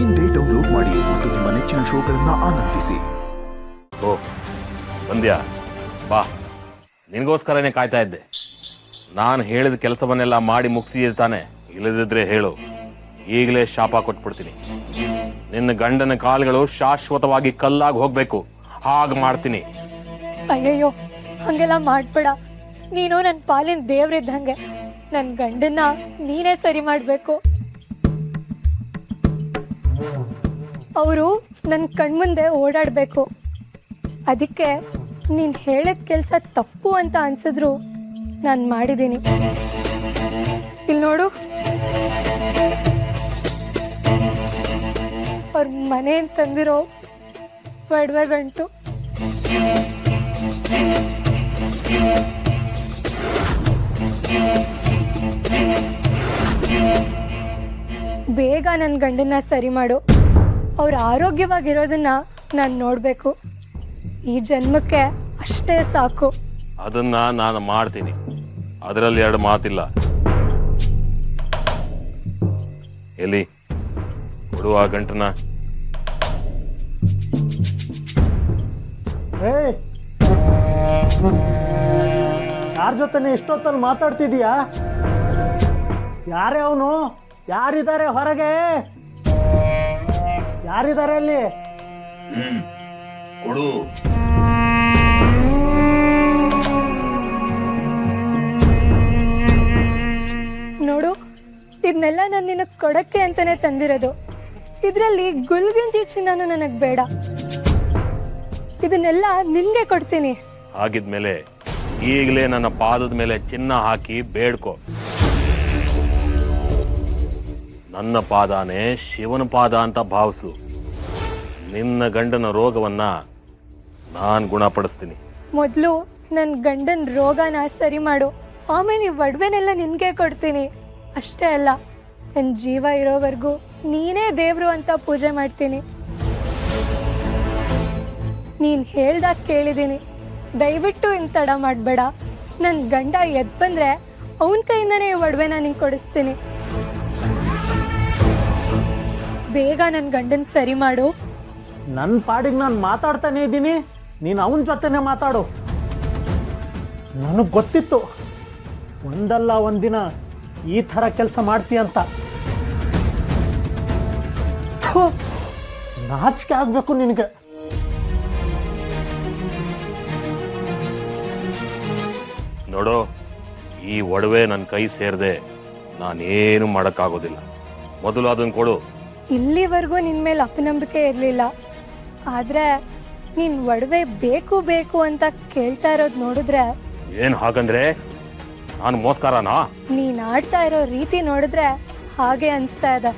ಇಂದೇ ಡೌನ್ಲೋಡ್ ಮಾಡಿ ಮತ್ತು ನಿಮ್ಮ ನೆಚ್ಚಿನ ಶೋಗಳನ್ನ ಆನಂದಿಸಿ. ಓ ಬಂದ್ಯಾ? ಬಾ, ನಿನಗೋಸ್ಕರನೇ ಕಾಯ್ತಾ ಇದ್ದೆ. ನಾನು ಹೇಳಿದ ಕೆಲಸವನ್ನೆಲ್ಲ ಮಾಡಿ ಮುಗಿಸಿದೆ ತಾನೆ? ಇಲ್ಲದಿದ್ರೆ ಹೇಳು, ಈಗಲೇ ಶಾಪ ಕೊಟ್ಬಿಡ್ತೀನಿ. ನಿನ್ನ ಗಂಡನ ಕಾಲುಗಳು ಶಾಶ್ವತವಾಗಿ ಕಲ್ಲಾಗಿ ಹೋಗ್ಬೇಕು, ಹಾಗೆ ಮಾಡ್ತೀನಿ. ಅಯ್ಯಯ್ಯೋ, ಹಂಗೆಲ್ಲ ಮಾಡ್ಬೇಡ. ನೀನು ನನ್ನ ಪಾಲಿನ ದೇವ್ರಿದ್ದಂಗೆ. ನನ್ನ ಗಂಡನ್ನ ನೀನೇ ಸರಿ ಮಾಡಬೇಕು. ಅವರು ನನ್ನ ಕಣ್ಮುಂದೆ ಓಡಾಡಬೇಕು. ಅದಕ್ಕೆ ನೀನು ಹೇಳಿದ ಕೆಲಸ ತಪ್ಪು ಅಂತ ಅನ್ಸಿದ್ರು ನಾನು ಮಾಡಿದ್ದೀನಿ. ಇಲ್ಲಿ ನೋಡು, ಅವ್ರ ಮನೆಯಿಂದ ತಂದಿರೋ ಒಡವೆ ಗಂಟು. ಬೇಗ ನನ್ನ ಗಂಡನ್ನ ಸರಿ ಮಾಡು. ಅವ್ರು ಆರೋಗ್ಯವಾಗಿರೋದನ್ನ ನಾನು ನೋಡಬೇಕು. ಈ ಜನ್ಮಕ್ಕೆ ಅಷ್ಟೇ ಸಾಕು. ಅದನ್ನ ನಾನು ಮಾಡ್ತೀನಿ, ಅದರಲ್ಲಿ ಎರಡು ಮಾತಿಲ್ಲ. ಎಲ್ಲಿ ಕೊಡುವ ಗಂಟನ? ಯಾರ ಜೊತೆ ಎಷ್ಟೊತ್ತಲ್ಲಿ ಮಾತಾಡ್ತಿದೀಯಾ? ಯಾರೇ ಅವನು? ಯಾರಿದ್ದಾರೆ ಹೊರಗೆ? ಯಾರಿದ್ದಾರೆ ಅಲ್ಲಿ? ಕೊಡು. ನೋಡು, ಇದನ್ನೆಲ್ಲ ನಾನು ನಿನಗೆ ಕೊಡಕ್ಕೆ ಅಂತಾನೆ ತಂದಿರೋದು. ಇದರಲ್ಲಿ ಗುಲ್ಗಿಂಜಿ ಚಿನ್ನನು ನನಗೆ ಬೇಡ. ಇದನ್ನೆಲ್ಲ ನಿನ್ಗೆ ಕೊಡ್ತೀನಿ. ಹಾಗಿದ್ಮೇಲೆ ಈಗಲೇ ನನ್ನ ಪಾದದ ಮೇಲೆ ಚಿನ್ನ ಹಾಕಿ ಬೇಡ್ಕೊ. ನನ್ನ ಪಾದಾನೇ ಶಿವನ ಪಾದ ಅಂತ ಭಾವಿಸು. ನಿನ್ನ ಗಂಡನ ರೋಗವನ್ನ ನಾನು ಗುಣಪಡಿಸ್ತೀನಿ. ಮೊದಲು ನನ್ನ ಗಂಡನ ರೋಗನ ಸರಿ ಮಾಡು, ಆಮೇಲೆ ಈ ಒಡವೆನೆಲ್ಲ ನಿನಗೆ ಕೊಡ್ತೀನಿ. ಅಷ್ಟೇ ಅಲ್ಲ, ನನ್ನ ಜೀವ ಇರೋವರೆಗೂ ನೀನೇ ದೇವರು ಅಂತ ಪೂಜೆ ಮಾಡ್ತೀನಿ. ನೀನು ಹೇಳ್ದಾಗ ಕೇಳಿದ್ದೀನಿ. ದಯವಿಟ್ಟು ಇನ್ನು ತಡ ಮಾಡಬೇಡ. ನನ್ನ ಗಂಡ ಎದ್ದು ಬಂದರೆ ಅವನ ಕೈಯಿಂದನೇ ಈ ಒಡವೆನ ನಿಂಗೆ ಕೊಡಿಸ್ತೀನಿ. ಬೇಗ ನನ್ನ ಗಂಡನ ಸರಿ ಮಾಡು. ನನ್ನ ಪಾಡಿಗೆ ನಾನು ಮಾತಾಡ್ತಾನೆ ಇದ್ದೀನಿ, ನೀನು ಅವನ ಜೊತೆನೆ ಮಾತಾಡು. ನನಗೆ ಗೊತ್ತಿತ್ತು ಒಂದಲ್ಲ ಒಂದಿನ ಈ ಥರ ಕೆಲಸ ಮಾಡ್ತೀಯಂತ. ನಾಚಿಕೆ ಆಗಬೇಕು ನಿನಗೆ. ನೋಡು, ಈ ಒಡವೆ ನನ್ನ ಕೈ ಸೇರದೆ ನಾನೇನು ಮಾಡೋಕ್ಕಾಗೋದಿಲ್ಲ. ಮೊದಲು ಅದನ್ನು ಕೊಡು. ಇಲ್ಲಿವರೆಗೂ ನಿನ್ನ ಮೇಲೆ ಅಪನಂಬಿಕೆ ಇರಲಿಲ್ಲ, ಆದರೆ ನೀನು ಒಡವೆ ಬೇಕು ಬೇಕು ಅಂತ ಕೇಳ್ತಾ ಇರೋದು ನೋಡಿದ್ರೆ. ಏನು ಹಾಗಂದ್ರೆ ನಾನು ಮೋಸ್ಕರನಾ? ನೀನು ಆಡ್ತಾ ಇರೋ ರೀತಿ ನೋಡಿದ್ರೆ ಹಾಗೆ ಅನಿಸ್ತಾ ಇದೆ.